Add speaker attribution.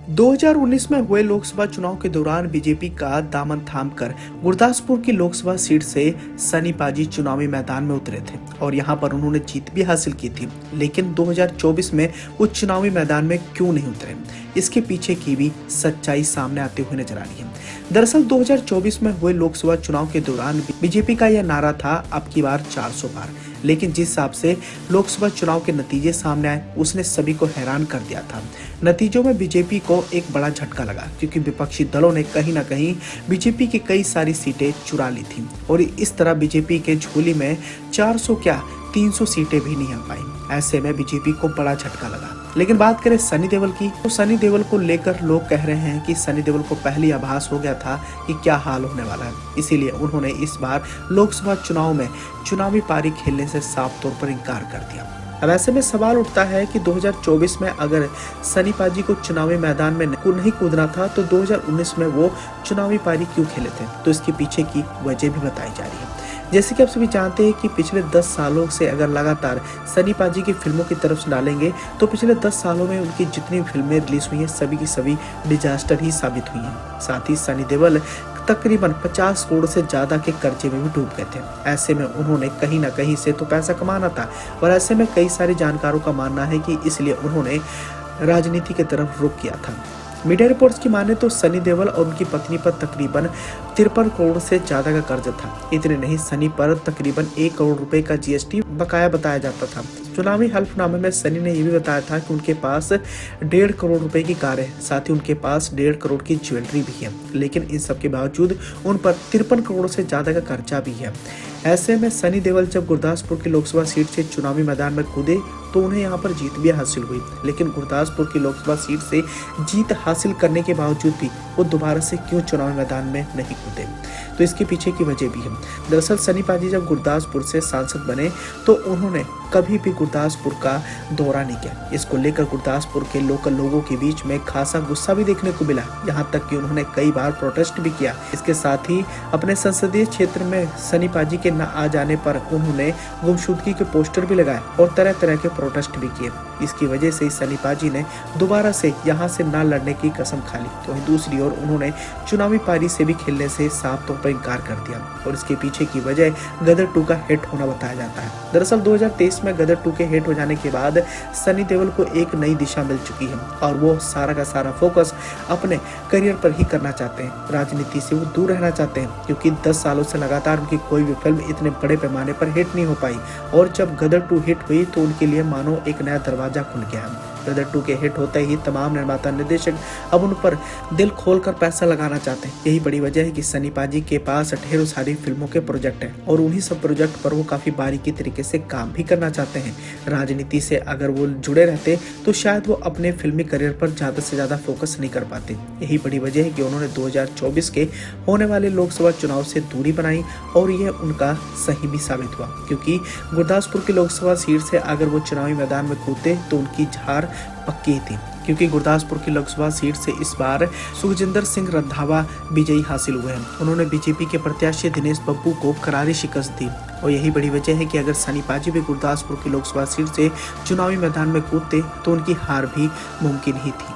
Speaker 1: 2019 में हुए लोकसभा चुनाव के दौरान बीजेपी का दामन थामकर गुरदासपुर की लोकसभा सीट से सनी पाजी चुनावी मैदान में उतरे थे और यहां पर उन्होंने जीत भी हासिल की थी। लेकिन 2024 में वो चुनावी मैदान में क्यों नहीं उतरे, इसके पीछे की भी सच्चाई सामने आते हुए नजर आ रही है। दरअसल 2024 में हुए लोकसभा चुनाव के दौरान बीजेपी का यह नारा था, अब की बार 400 पार। लेकिन जिस हिसाब से लोकसभा चुनाव के नतीजे सामने आए, उसने सभी को हैरान कर दिया था। नतीजों में बीजेपी को एक बड़ा झटका लगा, क्योंकि विपक्षी दलों ने कहीं ना कहीं बीजेपी की कई सारी सीटें चुरा ली थी और इस तरह बीजेपी के झोली में 400 क्या 300 सीटें भी नहीं आ पाई। ऐसे में बीजेपी को बड़ा झटका लगा। लेकिन बात करें सनी देओल की, तो सनी देओल को लेकर लोग कह रहे हैं कि सनी देओल को पहले आभास हो गया था कि क्या हाल होने वाला है, इसीलिए उन्होंने इस बार लोकसभा चुनाव में चुनावी पारी खेलने से साफ तौर पर इनकार कर दिया। अब ऐसे में सवाल उठता है कि 2024 में अगर सनी पाजी को चुनावी मैदान में नहीं कूदना था, तो 2019 में वो चुनावी पारी क्यों खेले थे? तो इसके पीछे की वजह भी बताई जा रही है। जैसे कि आप सभी जानते हैं कि पिछले 10 सालों से अगर लगातार सनी पाजी की फिल्मों की तरफ से डालेंगे, तो पिछले 10 सालों में उनकी जितनी फिल्में रिलीज हुई हैं, सभी की सभी डिजास्टर ही साबित हुई हैं। साथ ही सनी देओल तकरीबन 50 करोड़ से ज्यादा के कर्जे में भी डूब गए थे। ऐसे में उन्होंने कहीं ना कहीं से तो पैसा कमाना था और ऐसे में कई सारे जानकारों का मानना है कि इसलिए उन्होंने राजनीति की तरफ रुख किया था। मीडिया रिपोर्ट्स की माने तो सनी देओल और उनकी पत्नी पर तकरीबन 53 करोड़ से ज्यादा का कर्ज था। इतने नहीं, सनी पर तकरीबन 1 करोड़ रुपए का जीएसटी बकाया बताया जाता था। चुनावी हल्फनामे में सनी ने यह भी बताया था कि उनके पास 1.5 करोड़ रुपए की कार है, साथ ही उनके पास 1.5 करोड़ की ज्वेलरी भी है। लेकिन इन सब के बावजूद उन पर 53 करोड़ से ज्यादा का कर्जा भी है। ऐसे में सनी देओल जब गुरदासपुर की लोकसभा सीट से चुनावी मैदान में कूदे, तो उन्हें यहाँ पर जीत भी हासिल हुई। लेकिन गुरदासपुर की लोकसभा सीट से जीत हासिल करने के बावजूद भी वो दोबारा से क्यों चुनावी मैदान में नहीं कूदे, तो इसके पीछे की वजह भी है। दरअसल सनी पाजी जब गुरदासपुर से सांसद बने, तो उन्होंने कभी भी गुरदासपुर का दौरा नहीं किया। इसको लेकर गुरदासपुर के लोकल लोगों के बीच में खासा गुस्सा भी देखने को मिला, यहाँ तक कि उन्होंने कई बार प्रोटेस्ट भी किया। इसके साथ ही अपने संसदीय क्षेत्र में सनी पाजी के न आ जाने पर उन्होंने गुमशुदगी के पोस्टर भी लगाए और तरह तरह के प्रोटेस्ट भी किए। इसकी वजह से सनी पाजी ने दोबारा से यहाँ से न लड़ने की कसम खा ली। तो दूसरी ओर उन्होंने चुनावी पारी से भी खेलने से साफ तौर पर इनकार कर दिया और इसके पीछे की वजह गदर 2 का हिट होना बताया जाता है। दरअसल 2023 में गदर 2 के हिट हो जाने के बाद सनी देओल को एक नई दिशा मिल चुकी है और वो सारा का सारा फोकस अपने करियर पर ही करना चाहते हैं। राजनीति से वो दूर रहना चाहते हैं, क्योंकि 10 सालों से लगातार उनकी कोई भी फिल्म इतने बड़े पैमाने पर हिट नहीं हो पाई और जब गदर 2 हिट हुई तो उनके लिए मानो एक नया दरवाजा खुल गया। गदर 2 के हिट होते ही तमाम निर्माता निर्देशक अब उन पर दिल खोलकर पैसा लगाना चाहते हैं। यही बड़ी वजह है कि सनी पाजी के पास ढेरों सारी फिल्मों के प्रोजेक्ट हैं और उन्हीं सब प्रोजेक्ट पर वो काफी बारीकी तरीके से काम भी करना चाहते हैं। राजनीति से अगर वो जुड़े रहते तो शायद वो अपने फिल्मी करियर पर ज्यादा से ज्यादा फोकस नहीं कर पाते। यही बड़ी वजह है कि उन्होंने 2024 के होने वाले लोकसभा चुनाव से दूरी बनाई और यह उनका सही भी साबित हुआ, क्योंकि गुरदासपुर की लोकसभा सीट से अगर वो चुनावी मैदान में कूदते तो उनकी हार पक्की थी, क्योंकि गुरदासपुर की लोकसभा सीट से इस बार सुखजिंदर सिंह रंधावा विजयी हासिल हुए हैं। उन्होंने बीजेपी के प्रत्याशी दिनेश बब्बू को करारी शिकस्त दी और यही बड़ी वजह है कि अगर सनी पाजी भी गुरदासपुर की लोकसभा सीट से चुनावी मैदान में कूदते तो उनकी हार भी मुमकिन ही थी।